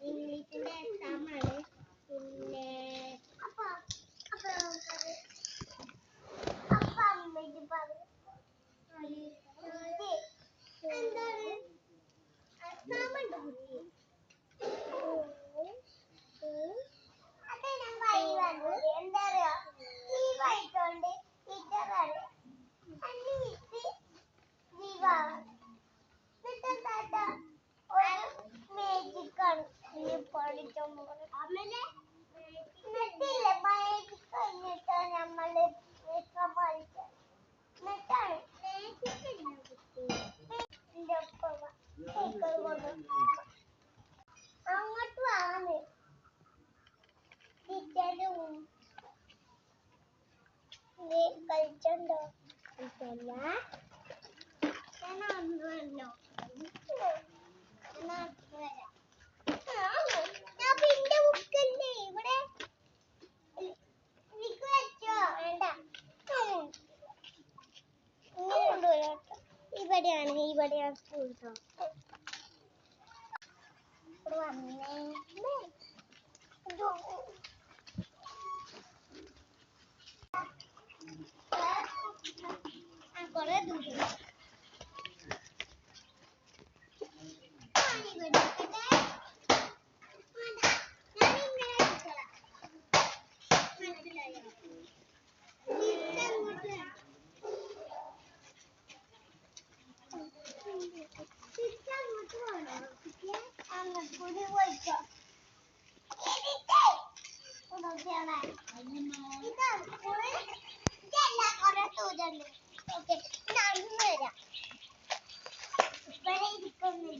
ഇംഗ്ലീഷിന്റെ എക്സാമാണ്. പിന്നെ എന്താണ് എന്താ പറയാ വായിച്ചോണ്ട് ടീച്ചറാണ് മേജിക്കാണ് എന്നിട്ടില്ല മേജിക് കഴിഞ്ഞിട്ട് നമ്മള് എന്നിട്ടാണ് അങ്ങോട്ട് വാങ്ങ് ടീച്ചറും കളിച്ചോ കളിച്ചല്ല ഞാനൊന്നുമല്ലോ ഞാൻ പിന്നെ ബുക്കല്ലേ ഇവിടെ എനിക്ക് വെച്ചോ വേണ്ട ഇങ്ങനെ കൊണ്ടുപോയോ ഇവിടെയാണ് സ്കൂൾ വന്നേ കൊറേ ദൂരം ഓക്കെ നടന്നു വരാം ഇവിടെ ഇരിക്കുന്നു